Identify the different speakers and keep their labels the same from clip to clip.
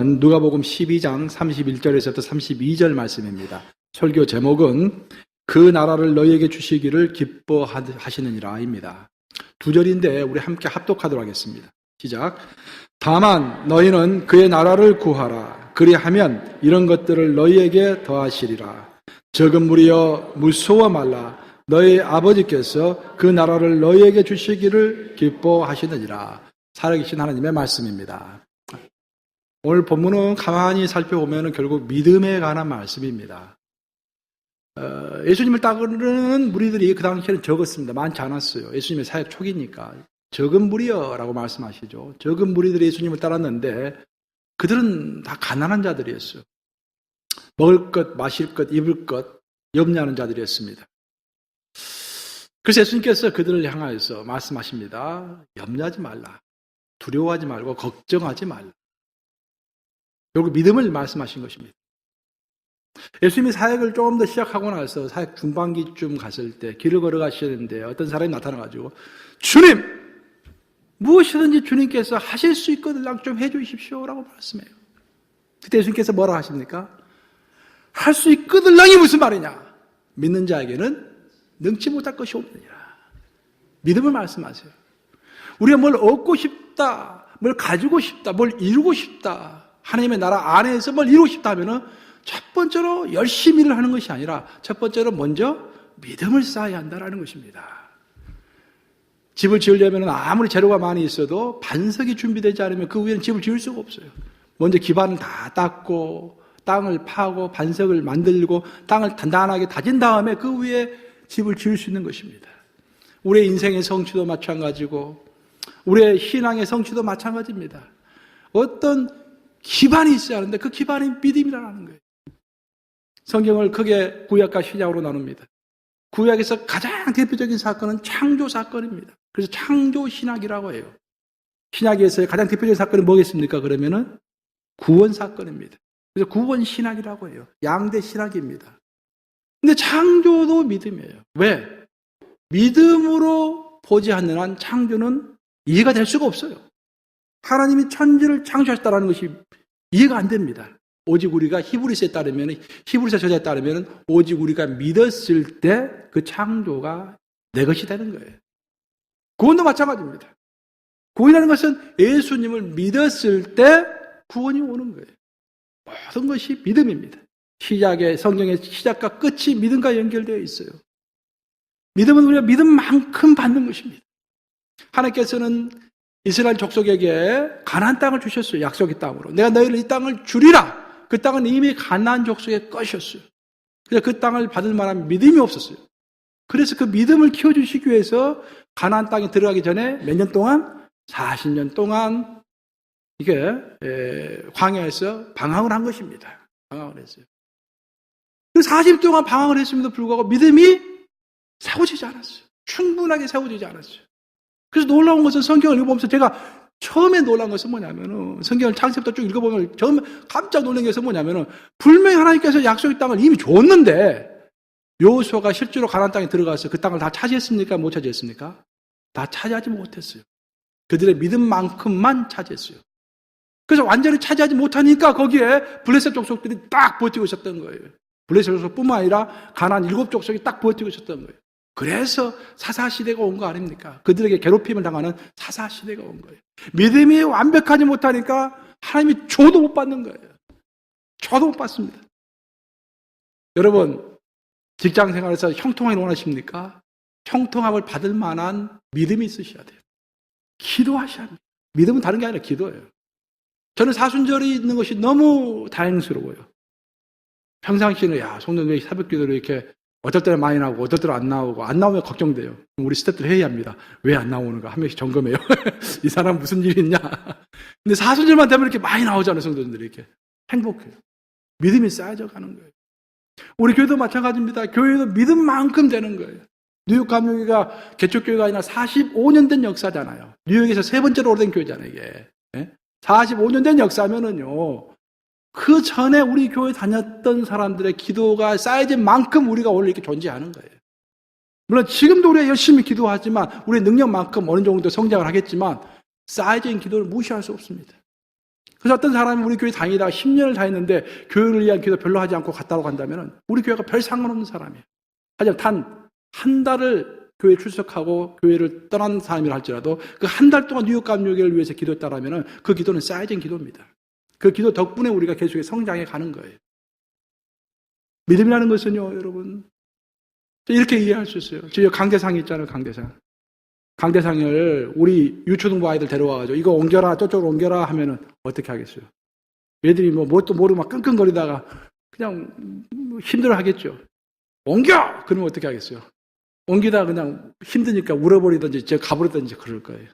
Speaker 1: 누가복음 12장 31절에서부터 32절 말씀입니다. 설교 제목은 그 나라를 너희에게 주시기를 기뻐하시느니라입니다. 두 절인데 우리 함께 합독하도록 하겠습니다. 시작. 다만 너희는 그의 나라를 구하라. 그리하면 이런 것들을 너희에게 더하시리라. 적은 무리여 무서워 말라. 너희 아버지께서 그 나라를 너희에게 주시기를 기뻐하시느니라. 살아계신 하나님의 말씀입니다. 오늘 본문은 가만히 살펴보면 결국 믿음에 관한 말씀입니다. 예수님을 따르는 무리들이 그 당시에는 적었습니다. 많지 않았어요. 예수님의 사역 초기니까. 적은 무리여라고 말씀하시죠. 적은 무리들이 예수님을 따랐는데 그들은 다 가난한 자들이었어요. 먹을 것, 마실 것, 입을 것 염려하는 자들이었습니다. 그래서 예수님께서 그들을 향하여서 말씀하십니다. 염려하지 말라. 두려워하지 말고 걱정하지 말라. 결국 믿음을 말씀하신 것입니다. 예수님이 사역을 조금 더 시작하고 나서 사역 중반기쯤 갔을 때 길을 걸어가시는데 어떤 사람이 나타나가지고 주님! 무엇이든지 주님께서 하실 수 있거든 좀 해주십시오라고 말씀해요. 그때 예수님께서 뭐라 하십니까? 할 수 있거든랑이 무슨 말이냐? 믿는 자에게는 능치 못할 것이 없느니라. 믿음을 말씀하세요. 우리가 뭘 얻고 싶다, 뭘 가지고 싶다, 뭘 이루고 싶다, 하나님의 나라 안에서 뭘 이루고 싶다 하면은 첫 번째로 열심히 일을 하는 것이 아니라 첫 번째로 먼저 믿음을 쌓아야 한다는 것입니다. 집을 지으려면 아무리 재료가 많이 있어도 반석이 준비되지 않으면 그 위에는 집을 지을 수가 없어요. 먼저 기반을 다 닦고 땅을 파고 반석을 만들고 땅을 단단하게 다진 다음에 그 위에 집을 지을 수 있는 것입니다. 우리의 인생의 성취도 마찬가지고 우리의 신앙의 성취도 마찬가지입니다. 어떤 기반이 있어야 하는데 그 기반이 믿음이라는 거예요. 성경을 크게 구약과 신약으로 나눕니다. 구약에서 가장 대표적인 사건은 창조 사건입니다. 그래서 창조 신학이라고 해요. 신학에서의 가장 대표적인 사건은 뭐겠습니까? 그러면은 구원 사건입니다. 그래서 구원 신학이라고 해요. 양대 신학입니다. 근데 창조도 믿음이에요. 왜? 믿음으로 보지 않는 한 창조는 이해가 될 수가 없어요. 하나님이 천지를 창조하셨다는 것이 이해가 안 됩니다. 오직 우리가 히브리서에 따르면, 히브리서 저자에 따르면 오직 우리가 믿었을 때 그 창조가 내 것이 되는 거예요. 구원도 마찬가지입니다. 구원이라는 것은 예수님을 믿었을 때 구원이 오는 거예요. 모든 것이 믿음입니다. 시작의 성경의 시작과 끝이 믿음과 연결되어 있어요. 믿음은 우리가 믿음만큼 받는 것입니다. 하나님께서는 이스라엘 족속에게 가나안 땅을 주셨어요. 약속의 땅으로. 내가 너희를 이 땅을 주리라. 그 땅은 이미 가나안 족속의 것이었어요. 그래서 그 땅을 받을 만한 믿음이 없었어요. 그래서 그 믿음을 키워주시기 위해서 가나안 땅에 들어가기 전에 몇 년 동안? 40년 동안 이게 광야에서 방황을 한 것입니다. 방황을 했어요. 그 40년 동안 방황을 했음에도 불구하고 믿음이 세워지지 않았어요. 충분하게 세워지지 않았어요. 그래서 놀라운 것은 성경을 읽어보면서 제가 처음에 놀란 것은 뭐냐면은 성경을 창세부터 쭉 읽어보면 처음 깜짝 놀란 것은 뭐냐면은 분명히 하나님께서 약속의 땅을 이미 줬는데 여호수아가 실제로 가나안 땅에 들어가서 그 땅을 다 차지했습니까? 못 차지했습니까? 다 차지하지 못했어요. 그들의 믿음만큼만 차지했어요. 그래서 완전히 차지하지 못하니까 거기에 블레셋 족속들이 딱 버티고 있었던 거예요. 블레셋 족속뿐만 아니라 가나안 7족속이 딱 버티고 있었던 거예요. 그래서 사사시대가 온 거 아닙니까? 그들에게 괴롭힘을 당하는 사사시대가 온 거예요. 믿음이 완벽하지 못하니까 하나님이 줘도 못 받는 거예요. 줘도 못 받습니다. 여러분, 직장생활에서 형통함을 원하십니까? 형통함을 받을 만한 믿음이 있으셔야 돼요. 기도하셔야 합니다. 믿음은 다른 게 아니라 기도예요. 저는 사순절이 있는 것이 너무 다행스러워요. 평상시에는 성도님 왜 새벽 기도를 이렇게 어떨 때는 많이 나오고 어떨 때는 안 나오고 안 나오면 걱정돼요. 우리 스태프들 회의합니다. 왜 안 나오는가 한 명씩 점검해요. 이 사람 무슨 일이 있냐. 근데 사순절만 되면 이렇게 많이 나오잖아요. 성도님들이 이렇게 행복해요. 믿음이 쌓여져 가는 거예요. 우리 교회도 마찬가지입니다. 교회도 믿음만큼 되는 거예요. 뉴욕 감리교회가 개척교회가 아니라 45년 된 역사잖아요. 뉴욕에서 세 번째로 오래된 교회잖아요. 이게 45년 된 역사면은요. 그 전에 우리 교회 다녔던 사람들의 기도가 쌓여진 만큼 우리가 오늘 이렇게 존재하는 거예요. 물론 지금도 우리가 열심히 기도하지만 우리의 능력만큼 어느 정도 성장을 하겠지만 쌓여진 기도를 무시할 수 없습니다. 그래서 어떤 사람이 우리 교회 다니다가 10년을 다녔는데 교회를 위한 기도 별로 하지 않고 갔다고 한다면 우리 교회가 별 상관없는 사람이에요. 하지만 단 한 달을 교회에 출석하고 교회를 떠난 사람이라 할지라도 그 한 달 동안 뉴욕 감리교회를 위해서 기도했다라면 그 기도는 쌓여진 기도입니다. 그 기도 덕분에 우리가 계속 성장해 가는 거예요. 믿음이라는 것은요, 여러분, 이렇게 이해할 수 있어요. 저 강대상이 있잖아요, 강대상. 강대상을 우리 유초등부 아이들 데려와가지고 이거 옮겨라, 저쪽으로 옮겨라 하면은 어떻게 하겠어요? 얘들이 뭐 뭣도 모르고 막 끙끙거리다가 그냥 힘들어 하겠죠. 옮겨! 그러면 어떻게 하겠어요? 옮기다가 그냥 힘드니까 울어버리든지 가버리든지 그럴 거예요.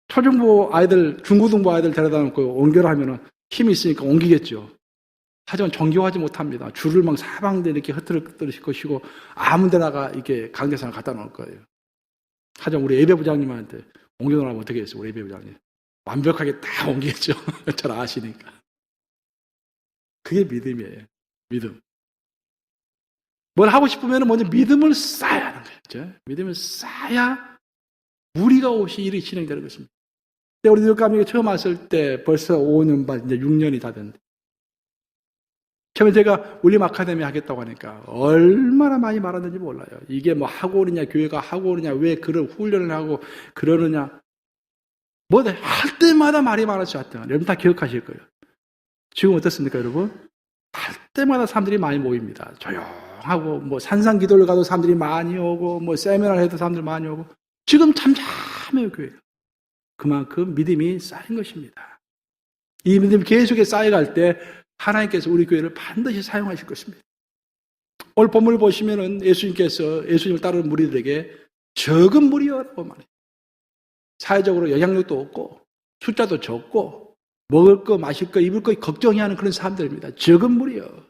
Speaker 1: 초중부 아이들, 중고등부 아이들 데려다 놓고 옮겨라 하면은 힘이 있으니까 옮기겠죠. 하지만 정교하지 못합니다. 줄을 막 사방대 이렇게 흐트러뜨릴 것이고 아무 데다가 이렇게 강대상을 갖다 놓을 거예요. 하지만 우리 예배부장님한테 옮겨놓으면 어떻게 했어요? 우리 예배부장님. 완벽하게 다 옮기겠죠. 잘 아시니까. 그게 믿음이에요. 믿음. 뭘 하고 싶으면 먼저 믿음을 쌓아야 하는 거예요. 그렇죠? 믿음을 쌓아야 무리가 없이 일이 진행되는 것입니다. 우리 뉴욕 감리교회 처음 왔을 때 벌써 5년 반, 이제 6년이 다 됐는데 처음에 제가 울림 아카데미 하겠다고 하니까 얼마나 많이 말하는지 몰라요. 이게 뭐 학원이냐, 교회가 학원이냐, 왜 그런 훈련을 하고 그러느냐. 뭐 할 때마다 말이 많았죠. 여러분 다 기억하실 거예요. 지금 어떻습니까, 여러분? 할 때마다 사람들이 많이 모입니다. 조용하고, 뭐 산상 기도를 가도 사람들이 많이 오고, 뭐 세미나를 해도 사람들이 많이 오고. 지금 잠잠해요, 교회가. 그만큼 믿음이 쌓인 것입니다. 이 믿음이 계속해 쌓여갈 때 하나님께서 우리 교회를 반드시 사용하실 것입니다. 오늘 본문을 보시면은 예수님께서 예수님을 따르는 무리들에게 적은 무리여라고 말해요. 사회적으로 영향력도 없고 숫자도 적고 먹을 거, 마실 거, 입을 거 걱정해야 하는 그런 사람들입니다. 적은 무리여.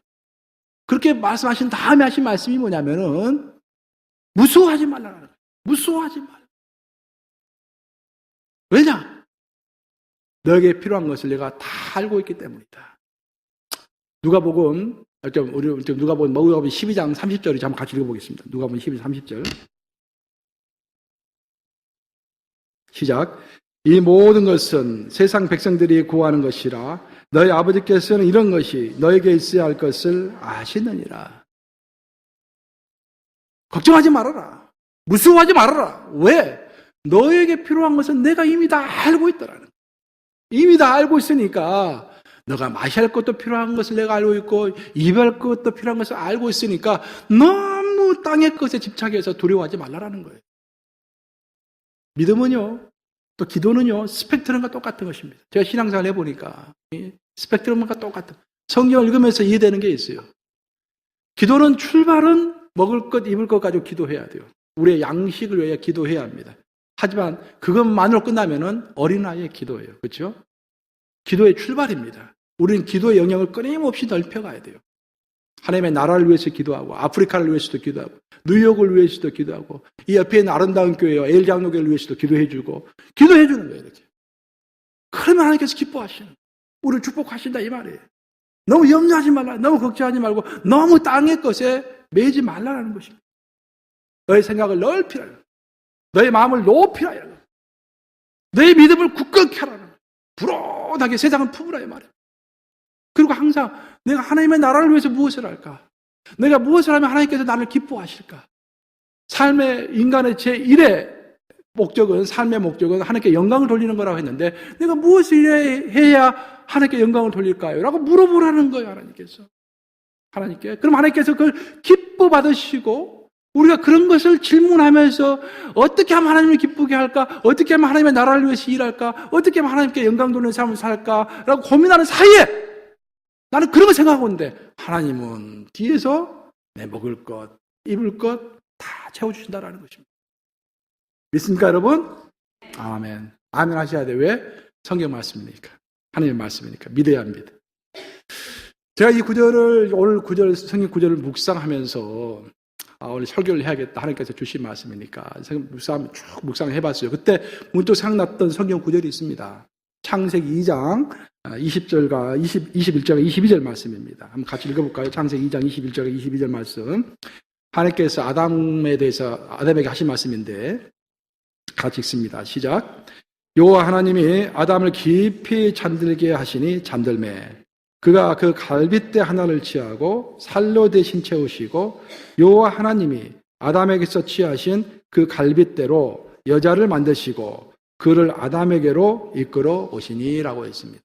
Speaker 1: 그렇게 말씀하신 다음에 하신 말씀이 뭐냐면은 무서워하지 말라는 거예요. 무서워하지 말라. 왜냐? 너에게 필요한 것을 내가 다 알고 있기 때문이다. 누가복음 12장 30절을 한번 같이 읽어보겠습니다. 누가복음 12장 30절. 시작. 이 모든 것은 세상 백성들이 구하는 것이라 너희 아버지께서는 이런 것이 너에게 있어야 할 것을 아시느니라. 걱정하지 말아라. 무서워하지 말아라. 왜? 너에게 필요한 것은 내가 이미 다 알고 있더라는 거야. 이미 다 알고 있으니까 너가 마셔야 할 것도 필요한 것을 내가 알고 있고 입할 것도 필요한 것을 알고 있으니까 너무 땅의 것에 집착해서 두려워하지 말라라는 거예요. 믿음은요, 또 기도는요, 스펙트럼과 똑같은 것입니다. 제가 신앙생활 해보니까 스펙트럼과 똑같은, 성경을 읽으면서 이해되는 게 있어요. 기도는 출발은 먹을 것, 입을 것 가지고 기도해야 돼요. 우리의 양식을 위해 기도해야 합니다. 하지만 그것만으로 끝나면은 어린아이의 기도예요. 그렇죠? 기도의 출발입니다. 우리는 기도의 영역을 끊임없이 넓혀가야 돼요. 하나님의 나라를 위해서 기도하고 아프리카를 위해서도 기도하고 뉴욕을 위해서도 기도하고 이 옆에 있는 아름다운 교회와 엘장로교를 위해서도 기도해주고 기도해주는 거예요. 이렇게. 그러면 하나님께서 기뻐하시는 거예요. 우리를 축복하신다 이 말이에요. 너무 염려하지 말라. 너무 걱정하지 말고 너무 땅의 것에 매지 말라는 것입니다. 너의 생각을 넓히라. 너의 마음을 높이라. 너의 믿음을 굳건케 하라. 불온하게 세상을 품으라 이 말이에요. 그리고 항상 내가 하나님의 나라를 위해서 무엇을 할까? 내가 무엇을 하면 하나님께서 나를 기뻐하실까? 삶의 인간의 제1의 목적은, 삶의 목적은 하나님께 영광을 돌리는 거라고 했는데 내가 무엇을 해야 하나님께 영광을 돌릴까요? 라고 물어보라는 거예요, 하나님께서. 하나님께. 그럼 하나님께서 그걸 기뻐 받으시고 우리가 그런 것을 질문하면서 어떻게 하면 하나님을 기쁘게 할까? 어떻게 하면 하나님의 나라를 위해서 일할까? 어떻게 하면 하나님께 영광 돌리는 삶을 살까? 라고 고민하는 사이에 나는 그런 걸 생각하고 있는데 하나님은 뒤에서 내 먹을 것, 입을 것 다 채워주신다라는 것입니다. 믿습니까, 여러분? 아멘. 아멘 하셔야 돼. 왜? 성경 말씀이니까. 하나님의 말씀이니까. 믿어야 합니다. 제가 이 구절을, 오늘 구절, 성경 구절을 묵상하면서 오늘 설교를 해야겠다. 하나님께서 주신 말씀이니까. 쭉 묵상을 해봤어요. 그때 문득 생각났던 성경 구절이 있습니다. 창세기 2장 20절과 21절과 22절 말씀입니다. 한번 같이 읽어볼까요? 창세기 2장 21절과 22절 말씀. 하나님께서 아담에게 하신 말씀인데 같이 읽습니다. 시작. 여호와 하나님이 아담을 깊이 잠들게 하시니 잠들매 그가 그 갈빗대 하나를 취하고 살로 대신 채우시고 여호와 하나님이 아담에게서 취하신 그 갈빗대로 여자를 만드시고 그를 아담에게로 이끌어 오시니라고 했습니다.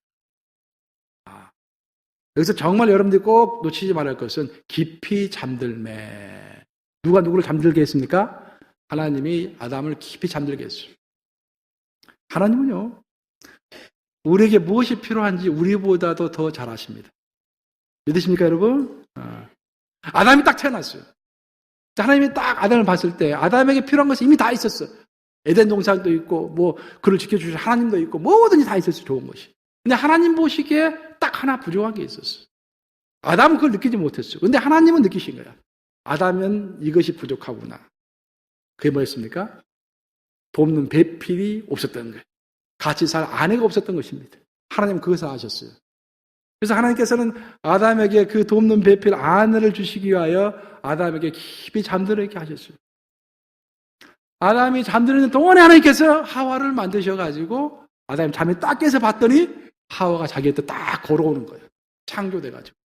Speaker 1: 여기서 정말 여러분들이 꼭 놓치지 말아야 할 것은 깊이 잠들매. 누가 누구를 잠들게 했습니까? 하나님이 아담을 깊이 잠들게 했어요. 하나님은요, 우리에게 무엇이 필요한지 우리보다도 더 잘 아십니다. 믿으십니까, 여러분? 아담이 딱 태어났어요. 하나님이 딱 아담을 봤을 때 아담에게 필요한 것이 이미 다 있었어요. 에덴 동산도 있고, 그를 지켜주실 하나님도 있고, 뭐든지 다 있었어요, 좋은 것이. 근데 하나님 보시기에 딱 하나 부족한 게 있었어요. 아담은 그걸 느끼지 못했어요. 근데 하나님은 느끼신 거야. 아담은 이것이 부족하구나. 그게 뭐였습니까? 돕는 배필이 없었던 거예요. 같이 살 아내가 없었던 것입니다. 하나님은 그것을 아셨어요. 그래서 하나님께서는 아담에게 그 돕는 배필 아내를 주시기 위하여 아담에게 깊이 잠들게 하셨어요. 아담이 잠드는 동안에 하나님께서 하와를 만드셔가지고 아담이 잠이 딱 깨서 봤더니 하와가 자기한테 딱 걸어오는 거예요. 창조돼가지고.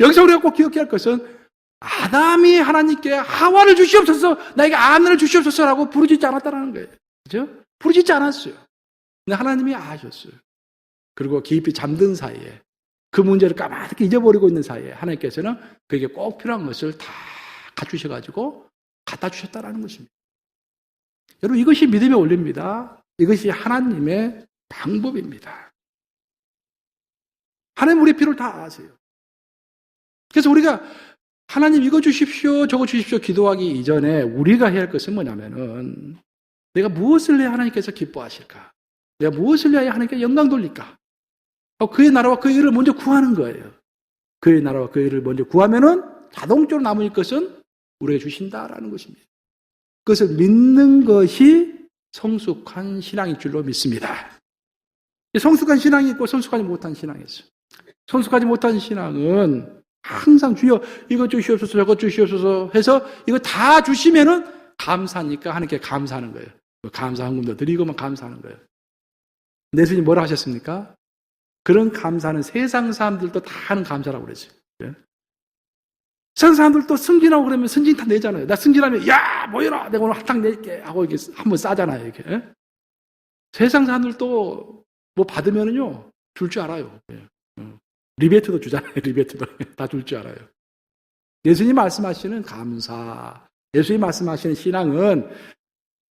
Speaker 1: 여기서 우리가 꼭 기억해야 할 것은 아담이 하나님께 하와를 주시옵소서, 나에게 아내를 주시옵소서라고 부르짖지 않았다는 거예요. 그죠? 부르짖지 않았어요. 근데 하나님이 아셨어요. 그리고 깊이 잠든 사이에 그 문제를 까맣게 잊어버리고 있는 사이에 하나님께서는 그에게 꼭 필요한 것을 다 갖추셔가지고 갖다 주셨다는 것입니다. 여러분, 이것이 믿음의 원리입니다. 이것이 하나님의 방법입니다. 하나님 우리의 필요를 다 아세요. 그래서 우리가 하나님 이거 주십시오, 저거 주십시오 기도하기 이전에 우리가 해야 할 것은 뭐냐면은 내가 무엇을 해야 하나님께서 기뻐하실까? 내가 무엇을 해야 하나님께 영광 돌릴까? 그의 나라와 그의 일을 먼저 구하는 거예요. 그의 나라와 그의 일을 먼저 구하면은 자동적으로 남을 것은 우리에게 주신다라는 것입니다. 그것을 믿는 것이 성숙한 신앙인 줄로 믿습니다. 성숙한 신앙이 있고 성숙하지 못한 신앙이 있어요. 성숙하지 못한 신앙은 항상 주여 이것 주시옵소서 저것 주시옵소서 해서 이거 다 주시면은 감사하니까 하나님께 감사하는 거예요. 감사 헌금도 드리고만 감사하는 거예요. 근데 예수님이 뭐라 하셨습니까? 그런 감사는 세상 사람들도 다 하는 감사라고 그랬어요. 세상 사람들도 승진하고 그러면 승진 다 내잖아요. 나 승진하면 야 모여라 내가 오늘 한탕 낼게 하고 이렇게 한번 싸잖아요. 이렇게. 세상 사람들도 뭐 받으면은요 줄 줄 알아요. 리베트도 주잖아요. 리베트도 다 줄 줄 알아요. 예수님 말씀하시는 감사, 예수님 말씀하시는 신앙은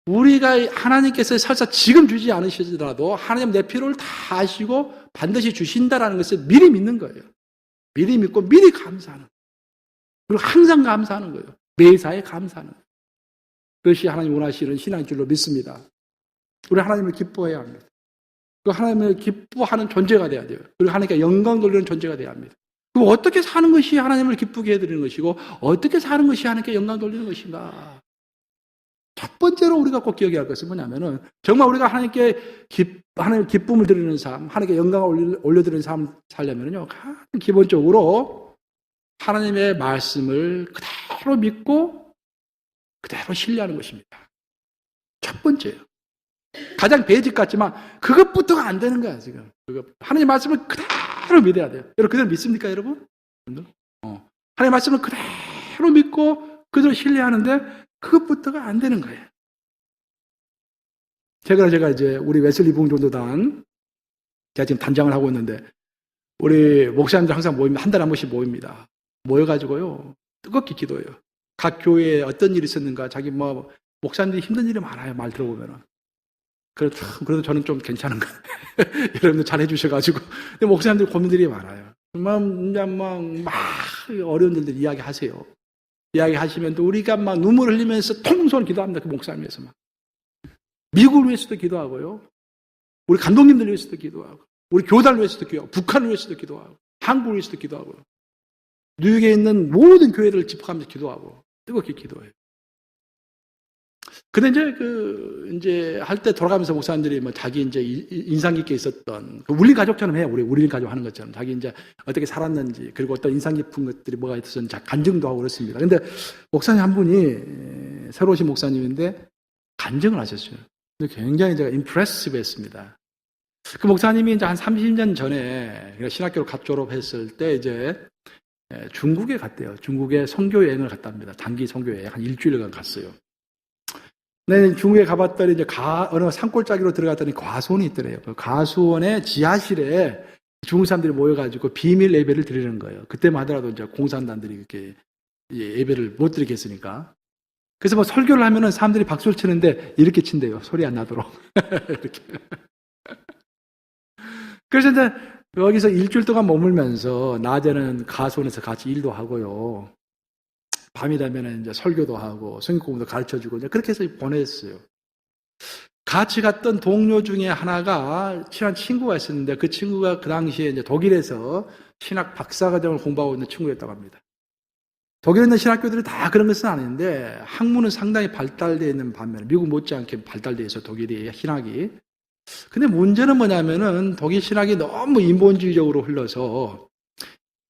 Speaker 1: 우리가 하나님께서 설사 지금 주지 않으시더라도 하나님 내 필요를 다 아시고 반드시 주신다라는 것을 미리 믿는 거예요. 미리 믿고 미리 감사하는 거예요. 그리고 항상 감사하는 거예요. 매사에 감사하는 거예요. 그것이 하나님 원하시는 신앙인 줄로 믿습니다. 우리 하나님을 기뻐해야 합니다. 그 하나님을 기뻐하는 존재가 돼야 돼요. 그리고 하나님께 영광 돌리는 존재가 돼야 합니다. 그럼 어떻게 사는 것이 하나님을 기쁘게 해드리는 것이고 어떻게 사는 것이 하나님께 영광 돌리는 것인가? 첫 번째로 우리가 꼭 기억해야 할 것은 뭐냐면은 정말 우리가 하나님께 하나님 기쁨을 드리는 삶, 하나님께 영광을 올려드리는 삶 살려면은요, 기본적으로 하나님의 말씀을 그대로 믿고 그대로 신뢰하는 것입니다. 첫 번째예요. 가장 베이직 같지만 그것부터가 안 되는 거야 지금. 하나님 말씀을 그대로 믿어야 돼요. 여러분 그대로 믿습니까, 여러분? 하나님 말씀을 그대로 믿고 그대로 신뢰하는데 그것부터가 안 되는 거예요. 제가 이제 우리 웨슬리 봉전도단 제가 지금 단장을 하고 있는데 우리 목사님들 항상 모입니다. 한 달에 한 번씩 모입니다. 모여가지고요 뜨겁게 기도해요. 각 교회에 어떤 일이 있었는가, 자기 목사님들이 힘든 일이 많아요. 말 들어보면은. 그래도 저는 좀 괜찮은 거예요. 여러분들 잘 해주셔가지고. 근데 목사님들 고민들이 많아요. 막 어려운 일들 이야기하세요. 이야기하시면 또 우리가 막 눈물 흘리면서 통성을 기도합니다. 그 목사님 위해서 막. 미국을 위해서도 기도하고요. 우리 감독님들 위해서도 기도하고. 우리 교단을 위해서도 기도하고. 북한을 위해서도 기도하고. 한국을 위해서도 기도하고. 뉴욕에 있는 모든 교회들을 집합하면서 기도하고. 뜨겁게 기도해요. 근데 이제 할 때 돌아가면서 목사님들이 자기 이제 인상 깊게 있었던 울린 가족처럼 해요. 우리 울린 가족 하는 것처럼 자기 이제 어떻게 살았는지 그리고 어떤 인상 깊은 것들이 뭐가 있었는지 간증도 하고 그렇습니다. 근데 목사님 한 분이 새로 오신 목사님인데 간증을 하셨어요. 굉장히 제가 임프레시브했습니다. 그 목사님이 이제 한 30년 전에 신학교를 갓 졸업했을 때 이제 중국에 갔대요. 중국에 선교 여행을 갔답니다. 단기 선교 여행 한 일주일간 갔어요. 네, 중국에 가봤더니 이제 어느 산골짜기로 들어갔더니 과수원이 있더래요. 그 과수원의 지하실에 중국 사람들이 모여가지고 비밀 예배를 드리는 거예요. 그때만 하더라도 이제 공산당들이 이렇게 예배를 못 드리게 했으니까. 그래서 뭐 설교를 하면은 사람들이 박수를 치는데 이렇게 친대요. 소리 안 나도록. 이렇게. 그래서 이제 여기서 일주일 동안 머물면서 낮에는 가수원에서 같이 일도 하고요. 밤이 되면 이제 설교도 하고 성경 공부도 가르쳐주고 이제 그렇게 해서 보냈어요. 같이 갔던 동료 중에 하나가 친한 친구가 있었는데 그 친구가 그 당시에 이제 독일에서 신학 박사과정을 공부하고 있는 친구였다고 합니다. 독일에 있는 신학교들이 다 그런 것은 아닌데 학문은 상당히 발달되어 있는 반면에 미국 못지않게 발달되어 있어 독일이 신학이. 근데 문제는 뭐냐면은 독일 신학이 너무 인본주의적으로 흘러서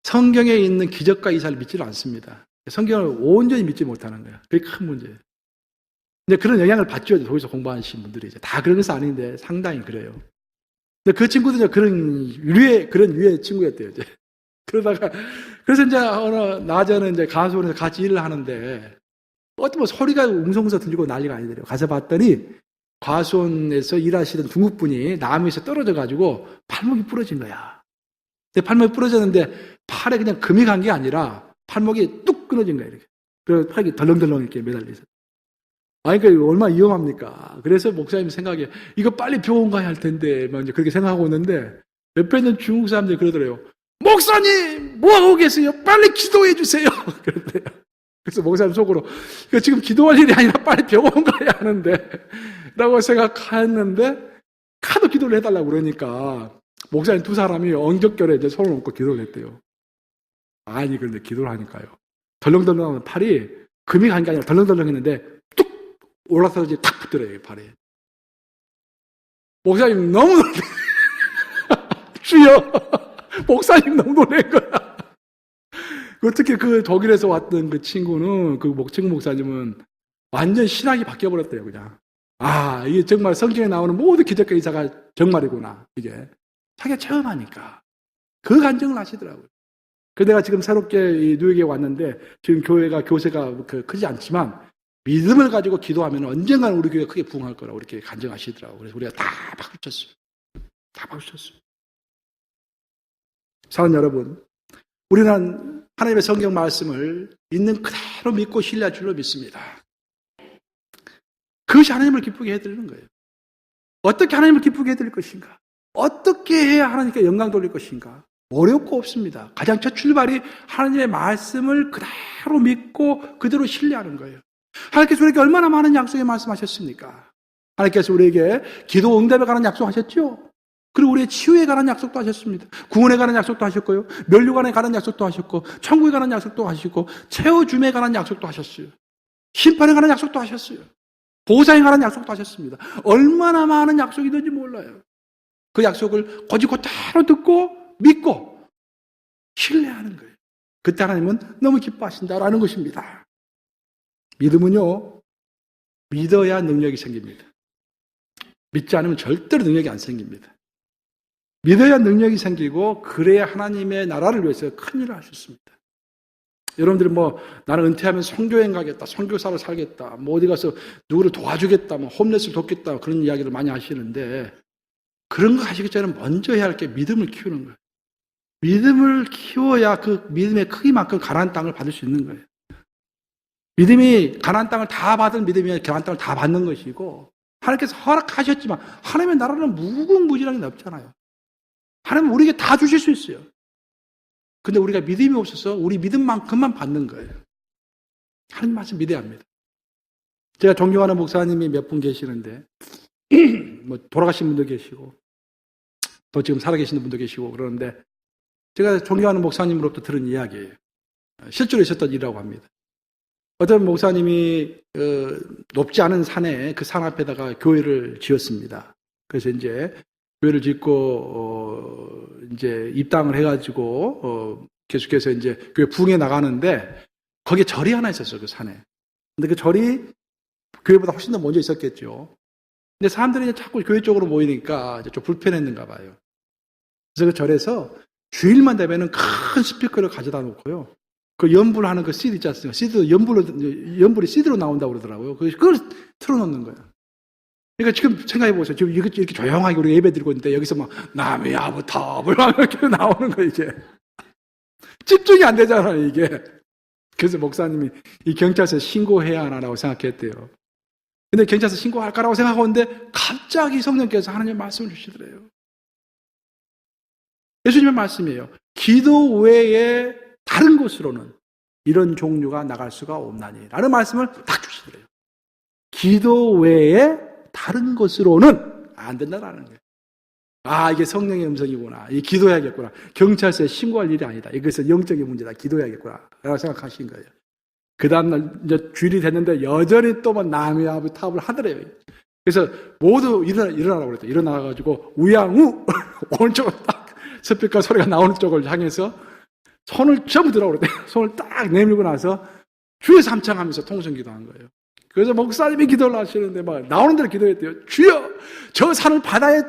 Speaker 1: 성경에 있는 기적과 이사를 믿지를 않습니다. 성경을 온전히 믿지 못하는 거예요. 그게 큰 문제예요. 근데 그런 영향을 받죠. 독일에서 공부하신 분들이 이제 다 그런 것은 아닌데 상당히 그래요. 근데 그 친구도 이제 그런 유의 친구였대요. 이제. 그러다가 그래서 이제 어느 낮에는 이제 가수원에서 같이 일을 하는데 어떤 뭐 소리가 웅성웅성 들리고 난리가 아니더래요. 가서 봤더니 과수원에서 일하시던 중국분이 나무에서 떨어져가지고 팔목이 부러진 거야. 근데 팔목이 부러졌는데 팔에 그냥 금이 간 게 아니라 팔목이 뚝 끊어진 거야. 이렇게. 그래서 팔이 덜렁덜렁 이렇게 매달려 있어. 아니, 그러니까 얼마나 위험합니까? 그래서 목사님 생각에 이거 빨리 병원 가야 할 텐데 막 이제 그렇게 생각하고 있는데 옆에 있는 중국 사람들이 그러더래요. 목사님, 뭐하고 계세요? 빨리 기도해 주세요. 그런데요. 그래서 목사님 속으로 이거 지금 기도할 일이 아니라 빨리 병원 가야 하는데 라고 생각했는데 카도 기도를 해달라고 그러니까 목사님 두 사람이 엉겹결에 이제 손을 얹고 기도를 했대요. 아니, 그런데 기도를 하니까요. 덜렁덜렁하면 팔이 금이 간 게 아니라 덜렁덜렁 했는데 뚝 올라서서 이제 탁 붙더래요, 팔에. 목사님 너무 놀래. 주여, 목사님 너무 놀란 거야. 특히 그 독일에서 왔던 그 친구는, 그 친구 목사님은 완전 신학이 바뀌어버렸대요, 그냥. 아, 이게 정말 성경에 나오는 모든 기적과 이사가 정말이구나, 이게. 자기가 처음 하니까. 그 간증을 하시더라고요. 그래서 내가 지금 새롭게 이 뉴욕에 왔는데, 지금 교세가 크지 않지만, 믿음을 가지고 기도하면 언젠가는 우리 교회가 크게 부흥할 거라고 이렇게 간증하시더라고요. 그래서 우리가 다 박수 쳤어요. 다 박수 쳤어요. 사랑하는 여러분, 우리는 하나님의 성경 말씀을 있는 그대로 믿고 신뢰할 줄로 믿습니다. 그것이 하나님을 기쁘게 해드리는 거예요. 어떻게 하나님을 기쁘게 해드릴 것인가? 어떻게 해야 하나님께 영광 돌릴 것인가? 어렵고 없습니다. 가장 첫 출발이 하나님의 말씀을 그대로 믿고 그대로 신뢰하는 거예요. 하나님께서 우리에게 얼마나 많은 약속의 말씀하셨습니까? 하나님께서 우리에게 기도 응답에 관한 약속하셨죠? 그리고 우리의 치유에 관한 약속도 하셨습니다. 구원에 관한 약속도 하셨고요. 면류관에 관한 약속도 하셨고, 천국에 관한 약속도 하시고, 채워줌에 관한 약속도 하셨어요. 심판에 관한 약속도 하셨어요. 보상에 관한 약속도 하셨습니다. 얼마나 많은 약속이 있는지 몰라요. 그 약속을 곧이곧대로 듣고 믿고 신뢰하는 거예요. 그때 하나님은 너무 기뻐하신다라는 것입니다. 믿음은요, 믿어야 능력이 생깁니다. 믿지 않으면 절대로 능력이 안 생깁니다. 믿어야 능력이 생기고 그래야 하나님의 나라를 위해서 큰 일을 하셨습니다. 여러분들이 나는 은퇴하면 선교여행 가겠다, 선교사로 살겠다, 어디 가서 누구를 도와주겠다, 홈레스를 돕겠다 그런 이야기를 많이 하시는데 그런 거 하시기 전에 먼저 해야 할 게 믿음을 키우는 거예요. 믿음을 키워야 그 믿음의 크기만큼 가나안 땅을 받을 수 있는 거예요. 믿음이 가나안 땅을 다 받은 믿음이 가나안 땅을 다 받는 것이고 하나님께서 허락하셨지만 하나님의 나라는 무궁무진하게 넓잖아요. 하나님은 우리에게 다 주실 수 있어요. 근데 우리가 믿음이 없어서 우리 믿음만큼만 받는 거예요. 하나님 말씀 믿어야 합니다. 제가 존경하는 목사님이 몇 분 계시는데 돌아가신 분도 계시고 또 지금 살아계시는 분도 계시고 그러는데 제가 존경하는 목사님으로부터 들은 이야기예요. 실제로 있었던 일이라고 합니다. 어떤 목사님이 높지 않은 산에 그 산 앞에다가 교회를 지었습니다. 그래서 이제 교회를 짓고 이제 입당을 해가지고 계속해서 이제 교회 부흥해 나가는데 거기에 절이 하나 있었어요, 그 산에. 근데 그 절이 교회보다 훨씬 더 먼저 있었겠죠. 근데 사람들이 이제 자꾸 교회 쪽으로 모이니까 이제 좀 불편했는가 봐요. 그래서 그 절에서 주일만 되면은 큰 스피커를 가져다 놓고요. 그 연불 하는 그 CD 있지 않습니까? CD도 연불이 CD로 나온다고 그러더라고요. 그걸 틀어놓는 거예요. 그러니까 지금 생각해 보세요. 지금 이렇게 조용하게 우리가 예배 드리고 있는데 여기서 막 남의 아부탑을 이렇게 나오는 거예요, 이게. 집중이 안 되잖아요, 이게. 그래서 목사님이 이 경찰서에 신고해야 하나라고 생각했대요. 근데 경찰서 신고할까라고 생각하고 있는데 갑자기 성령께서 하나님의 말씀을 주시더래요. 예수님의 말씀이에요. 기도 외에 다른 곳으로는 이런 종류가 나갈 수가 없나니 라는 말씀을 딱 주시더래요. 기도 외에 다른 곳으로는 안 된다라는 거예요. 아, 이게 성령의 음성이구나. 이 기도해야겠구나. 경찰서에 신고할 일이 아니다. 이것은 영적인 문제다. 기도해야겠구나. 라고 생각하신 거예요. 그 다음날 이제 주일이 됐는데 여전히 또 남의 아부탑을 하더래요. 그래서 모두 일어나라고 그랬대요. 일어나가지고 우양우 오른쪽으로 딱 스피커 소리가 나오는 쪽을 향해서 손을 전부 들라고 그랬대요. 손을 딱 내밀고 나서 주여 삼창하면서 통성 기도한 거예요. 그래서 목사님이 기도를 하시는데 막 나오는 대로 기도했대요. 주여 저 산을 바다에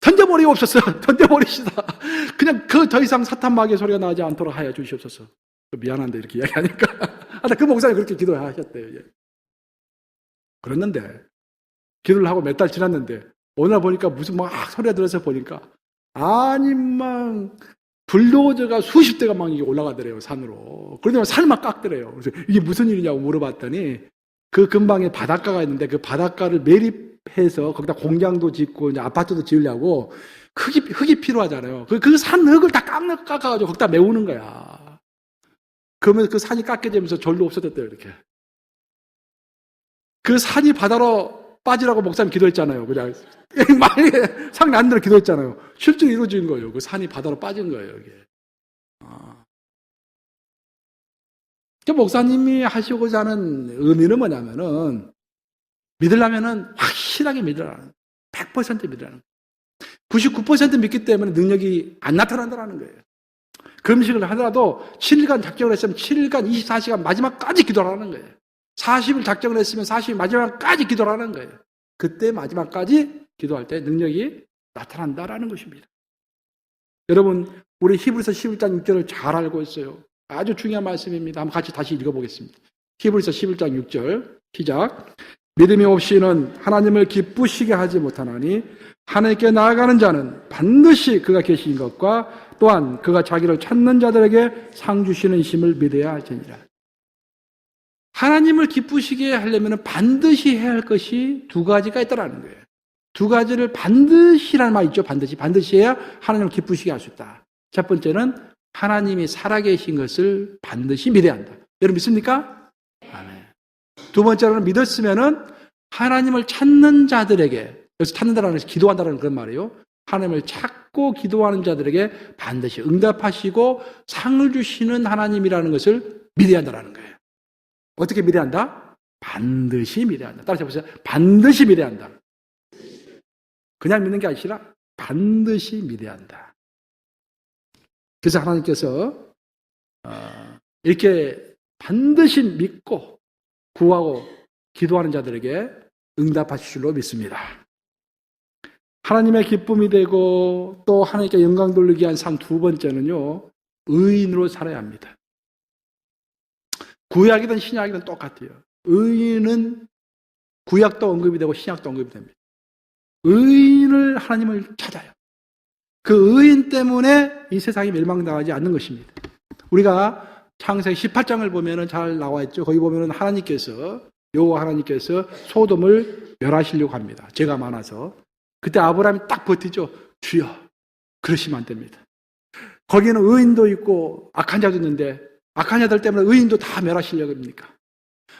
Speaker 1: 던져버리옵소서. 던져버리시다. 그냥 그 더 이상 사탄마귀의 소리가 나지 않도록 하여 주시옵소서. 미안한데 이렇게 이야기하니까. 그 목사님 그렇게 기도하셨대요. 그랬는데 기도를 하고 몇 달 지났는데 어느 날 보니까 무슨 막 소리가 들어서 보니까 아니 막 불도저가 수십 대가 막 올라가더래요, 산으로. 그러더니 산을 막 깎더래요. 그래서 이게 무슨 일이냐고 물어봤더니 그 근방에 바닷가가 있는데 그 바닷가를 매립해서 거기다 공장도 짓고 이제 아파트도 지으려고 흙이 필요하잖아요. 그 산 흙을 다 깎아가지고 거기다 메우는 거야. 그러면 그 산이 깎여지면서 절로 없어졌대요, 이렇게. 그 산이 바다로 빠지라고 목사님 기도했잖아요. 그냥 많이 상례 안 들어 기도했잖아요. 실제로 이루어진 거예요. 그 산이 바다로 빠진 거예요, 이게. 그 목사님이 하시고자 하는 의미는 뭐냐면은 믿으려면은 확실하게 믿으라는 100% 믿으라는 99% 믿기 때문에 능력이 안 나타난다는 거예요. 금식을 하더라도 7일간 작정을 했으면 7일간 24시간 마지막까지 기도하라는 거예요. 40일 작정을 했으면 40일 마지막까지 기도하라는 거예요. 그때 마지막까지 기도할 때 능력이 나타난다라는 것입니다. 여러분, 우리 히브리서 11장 6절을 잘 알고 있어요. 아주 중요한 말씀입니다. 한번 같이 다시 읽어보겠습니다. 히브리서 11장 6절 시작. 믿음이 없이는 하나님을 기쁘시게 하지 못하나니 하나님께 나아가는 자는 반드시 그가 계신 것과 또한 그가 자기를 찾는 자들에게 상 주시는 이심을 믿어야 할지니라. 하나님을 기쁘시게 하려면 반드시 해야 할 것이 두 가지가 있다는 거예요. 두 가지를 반드시라는 말 있죠. 반드시 해야 하나님을 기쁘시게 할 수 있다. 첫 번째는 하나님이 살아계신 것을 반드시 믿어야 한다. 여러분 믿습니까? 아멘. 두 번째로는 믿었으면은 하나님을 찾는 자들에게, 여기서 찾는다라는 것이 기도한다는 그런 말이에요. 하나님을 찾고 기도하는 자들에게 반드시 응답하시고 상을 주시는 하나님이라는 것을 믿어야 한다는 거예요. 어떻게 믿어야 한다? 반드시 믿어야 한다. 따라서 보세요. 반드시 믿어야 한다. 그냥 믿는 게 아니라 반드시 믿어야 한다. 그래서 하나님께서 이렇게 반드시 믿고 구하고 기도하는 자들에게 응답하실 줄로 믿습니다. 하나님의 기쁨이 되고 또 하나님께 영광 돌리기 위한 상 두 번째는요, 의인으로 살아야 합니다. 구약이든 신약이든 똑같아요. 의인은 구약도 언급이 되고 신약도 언급이 됩니다. 의인을 하나님을 찾아요. 그 의인 때문에 이 세상이 멸망당하지 않는 것입니다. 우리가 창세기 18장을 보면은 잘 나와 있죠. 거기 보면은 여호와 하나님께서 소돔을 멸하시려고 합니다. 죄가 많아서. 그때 아브라함이 딱 버티죠. 주여, 그러시면 안 됩니다. 거기는 의인도 있고 악한 자도 있는데 악한 자들 때문에 의인도 다 멸하시려고 합니까?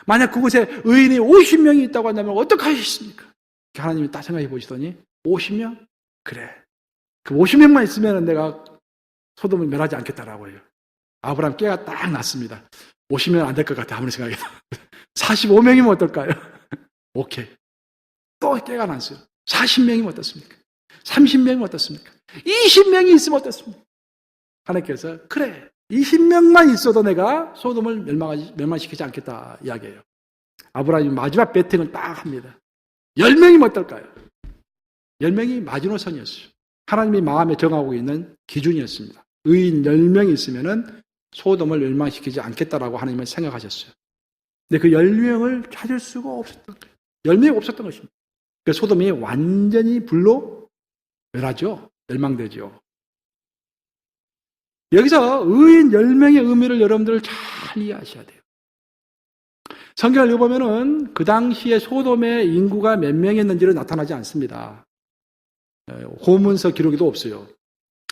Speaker 1: 만약 그곳에 의인이 50명이 있다고 한다면 어떡하시겠습니까? 하나님이 딱 생각해 보시더니 50명? 그래. 그 50명만 있으면 내가 소돔을 멸하지 않겠다라고 해요. 아브라함 깨가 딱 났습니다. 50명 안 될 것 같아, 아무리 생각해도. 45명이면 어떨까요? 오케이. 또 깨가 났어요. 40명이면 어떻습니까? 30명이면 어떻습니까? 20명이 있으면 어떻습니까? 하나님께서 그래, 20명만 있어도 내가 소돔을 멸망시키지 않겠다 이야기해요. 아브라함이 마지막 배팅을 딱 합니다. 10명이면 어떨까요? 10명이 마지노선이었어요. 하나님이 마음에 정하고 있는 기준이었습니다. 의인 10명이 있으면은 소돔을 멸망시키지 않겠다라고 하나님은 생각하셨어요. 근데 그 10명을 찾을 수가 없었던 거예요. 10명이 없었던 것입니다. 그 소돔이 완전히 불로 멸하죠. 멸망되죠. 여기서 의인 10명의 의미를 여러분들 잘 이해하셔야 돼요. 성경을 읽어보면은 그 당시에 소돔의 인구가 몇 명이었는지는 나타나지 않습니다. 고문서 기록에도 없어요.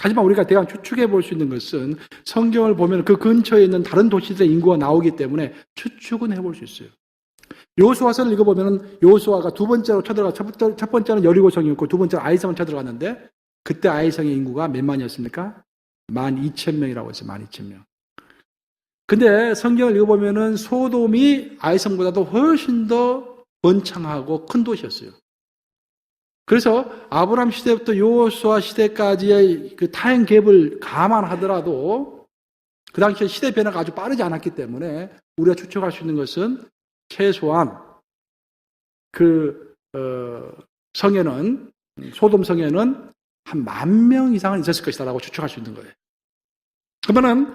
Speaker 1: 하지만 우리가 대강 추측해 볼 수 있는 것은 성경을 보면 그 근처에 있는 다른 도시들의 인구가 나오기 때문에 추측은 해볼 수 있어요. 여호수아서를 읽어보면 여호수아가 두 번째로 쳐들어가, 첫 번째는 여리고성이었고 두 번째는 아이성을 쳐들어갔는데 그때 아이성의 인구가 몇 만이었습니까? 12,000명이라고 했어요. 12,000명. 근데 성경을 읽어보면은 소돔이 아이성보다도 훨씬 더 번창하고 큰 도시였어요. 그래서 아브라함 시대부터 여호수아 시대까지의 그 타임 갭을 감안하더라도 그 당시에 시대 변화가 아주 빠르지 않았기 때문에 우리가 추측할 수 있는 것은 최소한 성에는, 소돔 성에는 한 10,000명 이상은 있었을 것이다라고 추측할 수 있는 거예요. 그러면은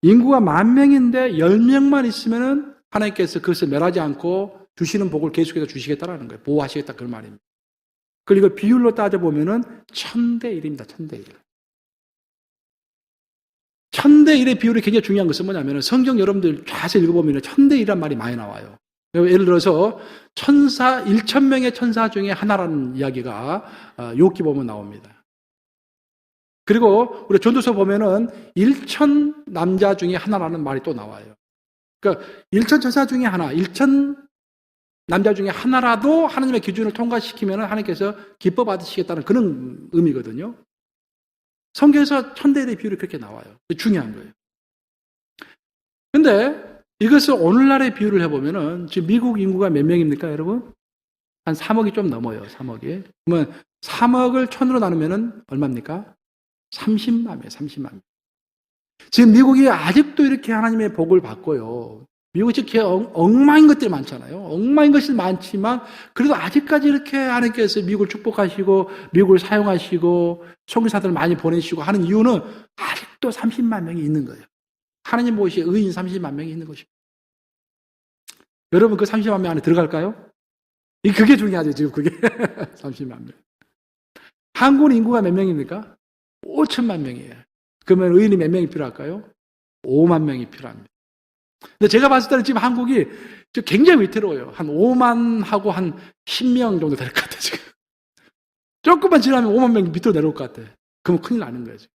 Speaker 1: 인구가 10,000명인데 10명만 있으면은 하나님께서 그것을 멸하지 않고 주시는 복을 계속해서 주시겠다라는 거예요. 보호하시겠다 그런 말입니다. 그리고 이걸 비율로 따져보면은 1000대1입니다. 1000대1. 1000대1의 비율이 굉장히 중요한 것은 뭐냐면 성경 여러분들 자세히 읽어보면 1000대1이란 말이 많이 나와요. 예를 들어서 1000명의 천사 중에 하나라는 이야기가 욥기 보면 나옵니다. 그리고 우리 전도서 보면은 1000 남자 중에 하나라는 말이 또 나와요. 그러니까 1000 천사 중에 하나, 1000 남자 중에 하나라도 하나님의 기준을 통과시키면 하나님께서 기뻐 받으시겠다는 그런 의미거든요. 성경에서 1000대1의 비율이 그렇게 나와요. 중요한 거예요. 근데 이것을 오늘날의 비율을 해보면은 지금 미국 인구가 몇 명입니까, 여러분? 한 3억이 좀 넘어요, 3억이. 그러면 3억을 1000으로 나누면은 얼마입니까? 30만이에요, 30만. 지금 미국이 아직도 이렇게 하나님의 복을 받고요. 미국이 이렇게 엉망인 것들이 많잖아요. 엉망인 것이 많지만 그래도 아직까지 이렇게 하나님께서 미국을 축복하시고 미국을 사용하시고 선교사들을 많이 보내시고 하는 이유는 아직도 30만 명이 있는 거예요. 하나님 보시기에 의인 30만 명이 있는 것입니다. 여러분 그 30만 명 안에 들어갈까요? 그게 중요하죠. 지금 그게 30만 명. 한국 인구가 몇 명입니까? 5천만 명이에요. 그러면 의인이 몇 명이 필요할까요? 5만 명이 필요합니다. 근데 제가 봤을 때는 지금 한국이 굉장히 위태로워요. 한 5만하고 한 10명 정도 될 것 같아요, 지금. 조금만 지나면 5만 명이 밑으로 내려올 것 같아요. 그러면 큰일 나는 거예요, 지금.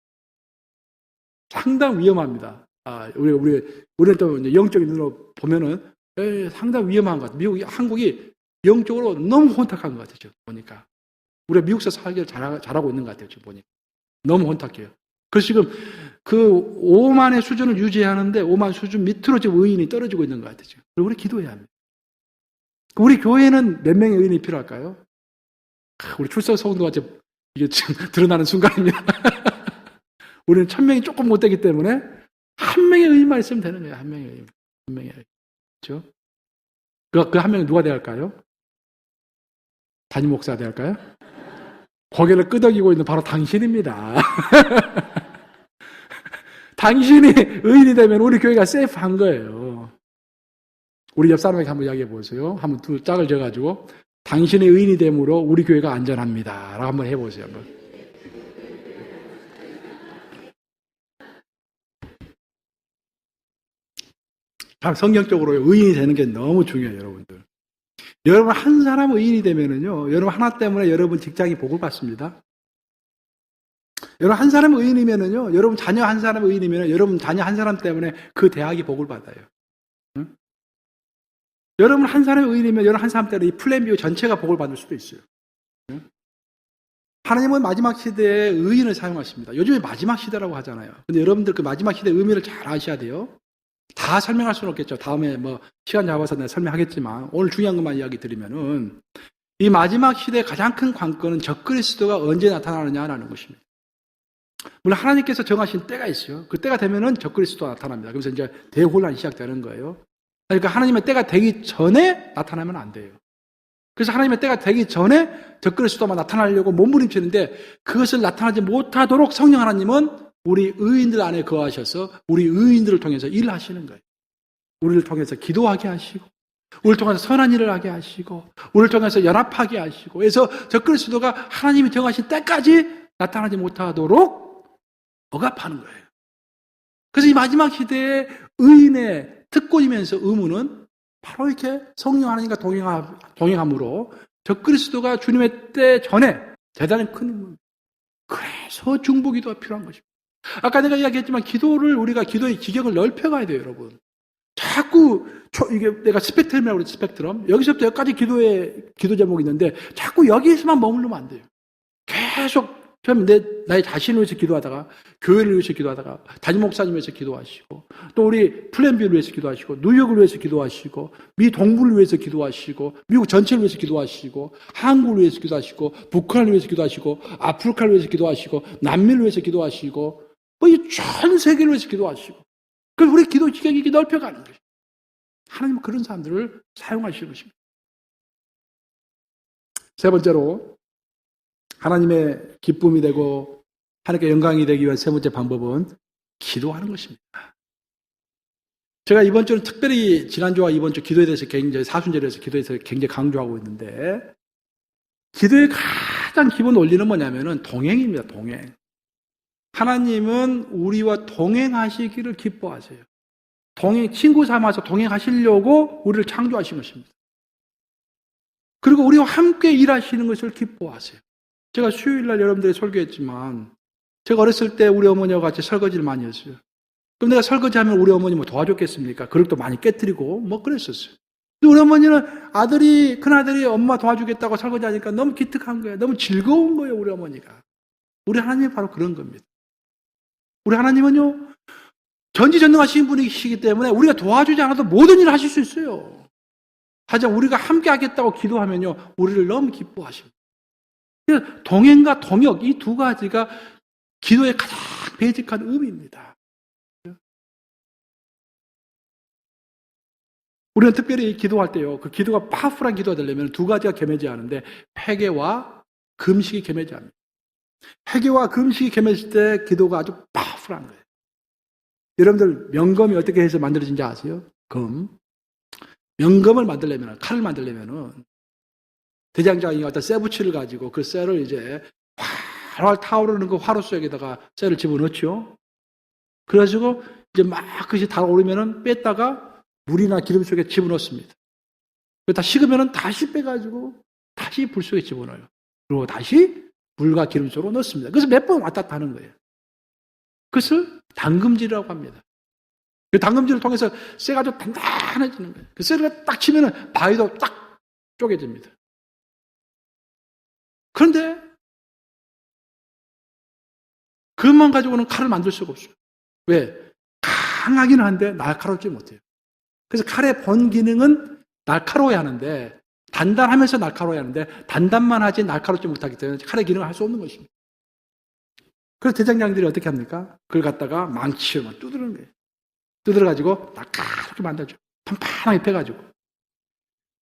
Speaker 1: 상당히 위험합니다. 우리는 또 영적인 눈으로 보면은, 상당히 위험한 것 같아요. 한국이 영적으로 너무 혼탁한 것 같아요, 지금 보니까. 우리가 미국에서 살기를 잘하고 있는 것 같아요, 지금 보니까. 너무 혼탁해요. 그래서 지금 그 5만의 수준을 유지하는데 5만 수준 밑으로 지금 의인이 떨어지고 있는 것 같아요. 지금. 그리고 우리 기도해야 합니다. 우리 교회는 몇 명의 의인이 필요할까요? 우리 출석 성도가 이게 지금 드러나는 순간입니다. 우리는 1000명이 조금 못 되기 때문에 한 명의 의인만 있으면 되는 거예요. 한 명의 의인. 한 명의 의인. 그렇죠? 그 한 명이 누가 돼야 할까요? 담임 목사가 돼야 할까요? 고개를 끄덕이고 있는 바로 당신입니다. 당신이 의인이 되면 우리 교회가 세이프한 거예요. 우리 옆 사람에게 한번 이야기해 보세요. 한번 두 짝을 져가지고 당신의 의인이 됨으로 우리 교회가 안전합니다. 라고 한번 해보세요. 한번. 성경적으로 의인이 되는 게 너무 중요해요, 여러분들. 여러분 한 사람 의인이 되면은요, 여러분 하나 때문에 여러분 직장이 복을 받습니다. 여러분 한 사람 의인이면은요, 여러분 자녀 한 사람 의인이면은 여러분 자녀 한 사람 때문에 그 대학이 복을 받아요. 응? 여러분 한 사람 의인이면 여러분 한 사람 때문에 이 플랜비오 전체가 복을 받을 수도 있어요. 응? 하나님은 마지막 시대에 의인을 사용하십니다. 요즘에 마지막 시대라고 하잖아요. 근데 여러분들 그 마지막 시대의 의미를 잘 아셔야 돼요. 다 설명할 수는 없겠죠. 다음에 시간 잡아서 내가 설명하겠지만 오늘 중요한 것만 이야기 드리면은 이 마지막 시대의 가장 큰 관건은 적그리스도가 언제 나타나느냐라는 것입니다. 물론 하나님께서 정하신 때가 있어요. 그 때가 되면은 적그리스도가 나타납니다. 그래서 이제 대혼란이 시작되는 거예요. 그러니까 하나님의 때가 되기 전에 나타나면 안 돼요. 그래서 하나님의 때가 되기 전에 적그리스도만 나타나려고 몸부림치는데 그것을 나타나지 못하도록 성령 하나님은 우리 의인들 안에 거하셔서 우리 의인들을 통해서 일하시는 거예요. 우리를 통해서 기도하게 하시고 우리를 통해서 선한 일을 하게 하시고 우리를 통해서 연합하게 하시고 그래서 적그리스도가 하나님이 정하신 때까지 나타나지 못하도록 억압하는 거예요. 그래서 이 마지막 시대의 의인의 특권이면서 의무는 바로 이렇게 성령 하나님과 동행함으로 적그리스도가 주님의 때 전에 대단히 큰 의무입니다. 그래서 중보기도가 필요한 것입니다. 아까 내가 이야기했지만 우리가 기도의 지경을 넓혀가야 돼요, 여러분. 자꾸 이게 내가 스펙트럼이라고 그랬지, 스펙트럼. 여기서부터 여기까지 기도 제목이 있는데 자꾸 여기에서만 머무르면 안 돼요. 계속 나의 자신을 위해서 기도하다가 교회를 위해서 기도하다가 담임 목사님 위해서 기도하시고 또 우리 플랜비를 위해서 기도하시고 뉴욕을 위해서 기도하시고 미 동부를 위해서 기도하시고 미국 전체를 위해서 기도하시고 한국을 위해서 기도하시고 북한을 위해서 기도하시고 아프리카를 위해서 기도하시고 남미를 위해서 기도하시고 이 전 세계를 위해서 기도하시고 그래서 우리 기도 지경이 이렇게 넓혀가는 거예요. 하나님은 그런 사람들을 사용하시는 것입니다. 세 번째로 하나님의 기쁨이 되고 하나님께 영광이 되기 위한 세 번째 방법은 기도하는 것입니다. 제가 이번 주는 특별히 지난주와 이번 주 기도에 대해서 굉장히 사순절에 대해서 기도에 대해서 굉장히 강조하고 있는데 기도의 가장 기본 원리는 뭐냐면은 동행입니다. 동행. 하나님은 우리와 동행하시기를 기뻐하세요. 친구 삼아서 동행하시려고 우리를 창조하신 것입니다. 그리고 우리와 함께 일하시는 것을 기뻐하세요. 제가 수요일날 여러분들이 설교했지만 제가 어렸을 때 우리 어머니와 같이 설거지를 많이 했어요. 그럼 내가 설거지하면 우리 어머니 뭐 도와줬겠습니까? 그릇도 많이 깨뜨리고 뭐 그랬었어요. 근데 우리 어머니는 큰아들이 엄마 도와주겠다고 설거지하니까 너무 기특한 거예요. 너무 즐거운 거예요, 우리 어머니가. 우리 하나님이 바로 그런 겁니다. 우리 하나님은요, 전지전능하신 분이시기 때문에 우리가 도와주지 않아도 모든 일을 하실 수 있어요. 하지만 우리가 함께 하겠다고 기도하면요, 우리를 너무 기뻐하십니다. 동행과 동역, 이 두 가지가 기도의 가장 베이직한 의미입니다. 우리는 특별히 기도할 때요, 그 기도가 파워풀한 기도가 되려면 두 가지가 겸해져야 하는데, 회개와 금식이 겸해져야 합니다. 회개와 금식이 겸해질 때 기도가 아주 파워풀한 거예요. 여러분들, 명검이 어떻게 해서 만들어진지 아세요? 명검을 만들려면, 칼을 만들려면은, 대장장이 어떤 쇠붙이를 가지고 그 쇠를 이제 활활 타오르는 그 화로 속에다가 쇠를 집어넣죠. 그래가지고 이제 막 그것이 달아오르면은 뺐다가 물이나 기름 속에 집어넣습니다. 다 식으면은 다시 빼가지고 다시 불 속에 집어넣어요. 그리고 다시 물과 기름 속으로 넣습니다. 그래서 몇 번 왔다 갔다 하는 거예요. 그것을 담금질이라고 합니다. 그 담금질을 통해서 쇠가 좀 단단해지는 거예요. 그 쇠를 딱 치면은 바위도 딱 쪼개집니다. 그런데 그것만 가지고는 칼을 만들 수가 없어요. 왜? 강하기는 한데 날카롭지 못해요. 그래서 칼의 본 기능은 날카로워야 하는데 단단하면서 날카로워야 하는데 단단만 하지 날카롭지 못하기 때문에 칼의 기능을 할 수 없는 것입니다. 그래서 대장장들이 어떻게 합니까? 그걸 갖다가 망치로 두드리는 거예요. 두드려가지고 날카롭게 만들죠. 판판하게 펴가지고.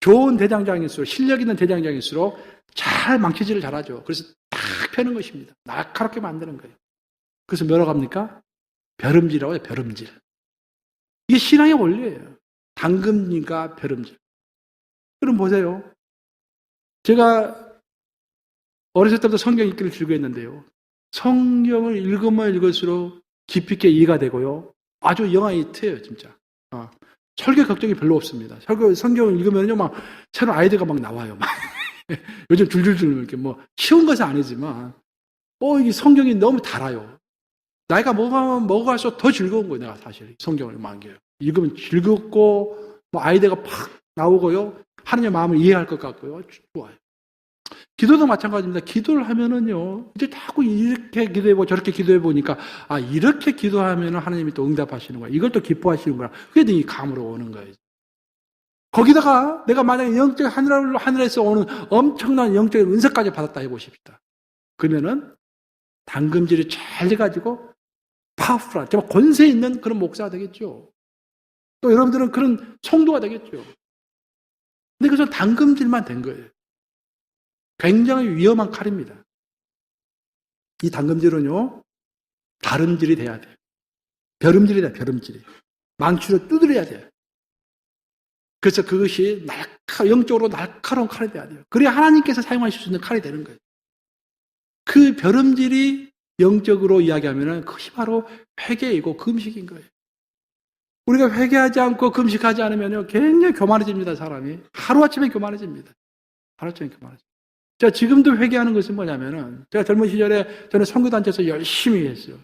Speaker 1: 좋은 대장장일수록, 실력 있는 대장장일수록 잘 망치질을 잘하죠. 그래서 딱 펴는 것입니다. 날카롭게 만드는 거예요. 그래서 뭐라고 합니까? 벼름질이라고 해요. 벼름질. 이게 신앙의 원리예요. 당금질과 벼름질. 그럼 보세요. 제가 어렸을 때부터 성경 읽기를 즐거워했는데요. 성경을 읽으면 읽을수록 깊이 있게 이해가 되고요. 아주 영향이 트여요, 진짜. 설교 걱정이 별로 없습니다. 성경을 읽으면요, 막 새로운 아이디어가 막 나와요. 막. 요즘 줄줄줄 이렇게 뭐 쉬운 것은 아니지만, 이게 성경이 너무 달아요. 나이가 먹어갈수록 더 즐거운 거예요, 내가 사실. 성경을 만겨요. 읽으면 즐겁고, 뭐 아이디어가 팍 나오고요. 하나님의 마음을 이해할 것 같고요. 좋아요. 기도도 마찬가지입니다. 기도를 하면은요, 이제 자꾸 이렇게 기도해보고 저렇게 기도해보니까, 이렇게 기도하면은 하나님이 또 응답하시는 거야. 이걸 또 기뻐하시는 거야. 그게 이 감으로 오는 거예요. 거기다가 내가 만약에 영적 하늘에서 오는 엄청난 영적인 은사까지 받았다 해보십시다. 그러면은 당금질이 잘 돼가지고 파워풀한, 정말 권세 있는 그런 목사가 되겠죠. 또 여러분들은 그런 성도가 되겠죠. 근데 그것은 당금질만 된 거예요. 굉장히 위험한 칼입니다. 이 당금질은요, 다름질이 돼야 돼요. 벼름질이 돼요, 벼름질이. 망치로 두드려야 돼요. 그래서 그것이 영적으로 날카로운 칼이 돼야 돼요. 그래야 하나님께서 사용하실 수 있는 칼이 되는 거예요. 그 벼름질이 영적으로 이야기하면 그것이 바로 회개이고 금식인 거예요. 우리가 회개하지 않고 금식하지 않으면요, 굉장히 교만해집니다, 사람이. 하루아침에 교만해집니다. 하루아침에 교만해집니다. 제가 지금도 회개하는 것은 뭐냐면은, 제가 젊은 시절에 저는 선교단체에서 열심히 했어요.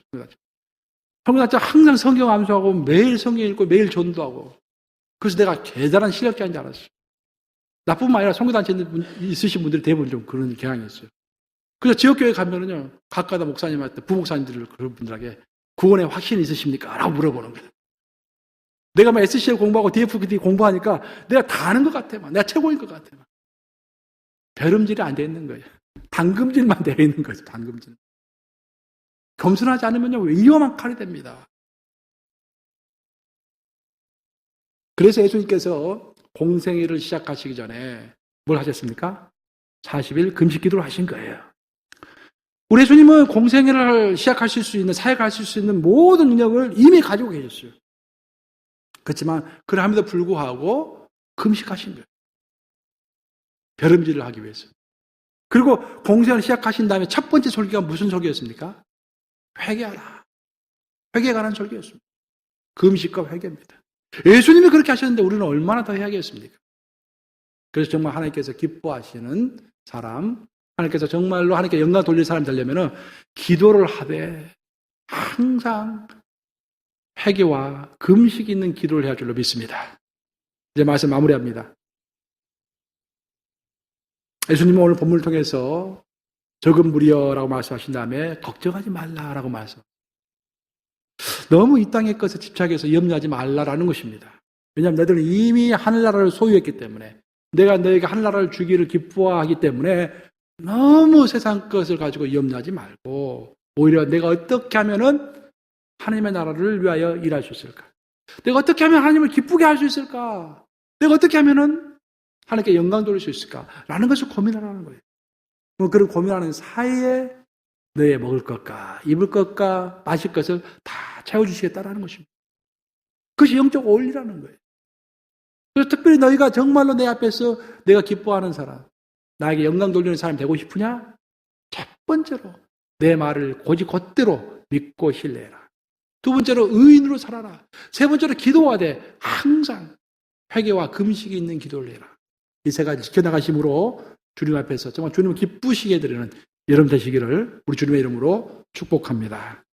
Speaker 1: 선교단체 항상 성경 암송하고 매일 성경 읽고 매일 전도하고. 그래서 내가 대단한 실력자인 줄 알았어요. 나뿐만 아니라 선교단체 있으신 분들이 대부분 좀 그런 경향이 있어요. 그래서 지역교회 가면은요, 각가다 목사님한테, 부목사님들 그런 분들에게 구원의 확신이 있으십니까? 라고 물어보는 거예요. 내가 막 SCL 공부하고 DFD 공부하니까 내가 다 아는 것 같아. 내가 최고인 것 같아. 벼름질이 안 돼 있는 거예요. 당금질만 되어 있는 거죠. 당금질. 겸손하지 않으면요, 위험한 칼이 됩니다. 그래서 예수님께서 공생애를 시작하시기 전에 뭘 하셨습니까? 40일 금식 기도를 하신 거예요. 우리 예수님은 공생애를 시작하실 수 있는, 사역하실 수 있는 모든 능력을 이미 가지고 계셨어요. 그렇지만 그럼에도 불구하고 금식하신 거예요. 벼름질을 하기 위해서. 그리고 공생을 시작하신 다음에 첫 번째 설교가 무슨 설교였습니까? 회개하라. 회개에 관한 설교였습니다. 금식과 회개입니다. 예수님이 그렇게 하셨는데 우리는 얼마나 더 해야겠습니까? 그래서 정말 하나님께서 기뻐하시는 사람, 하나님께서 정말로 하나님께 영광 돌릴 사람이 되려면 기도를 하되 항상 회개와 금식이 있는 기도를 해야 할 줄로 믿습니다. 이제 말씀 마무리합니다. 예수님은 오늘 본문을 통해서 적은 무리여라고 말씀하신 다음에 걱정하지 말라라고 말씀. 너무 이 땅의 것에 집착해서 염려하지 말라라는 것입니다. 왜냐하면 너희들은 이미 하늘나라를 소유했기 때문에, 내가 너희에게 하늘나라를 주기를 기뻐하기 때문에 너무 세상 것을 가지고 염려하지 말고 오히려 내가 어떻게 하면은 하나님의 나라를 위하여 일할 수 있을까? 내가 어떻게 하면 하나님을 기쁘게 할 수 있을까? 내가 어떻게 하면은 하나님께 영광 돌릴 수 있을까? 라는 것을 고민하라는 거예요. 그런 고민하는 사이에 너의 먹을 것과 입을 것과 마실 것을 다 채워주시겠다라는 것입니다. 그것이 영적 원리라는 거예요. 그래서 특별히 너희가 정말로 내 앞에서 내가 기뻐하는 사람, 나에게 영광 돌리는 사람이 되고 싶으냐? 첫 번째로 내 말을 고지 곧대로 믿고 신뢰해라. 두 번째로 의인으로 살아라. 세 번째로 기도하되 항상 회개와 금식이 있는 기도를 해라. 이 세 가지 지켜나가심으로 주님 앞에서 정말 주님을 기쁘시게 해드리는 여러분 되시기를 우리 주님의 이름으로 축복합니다.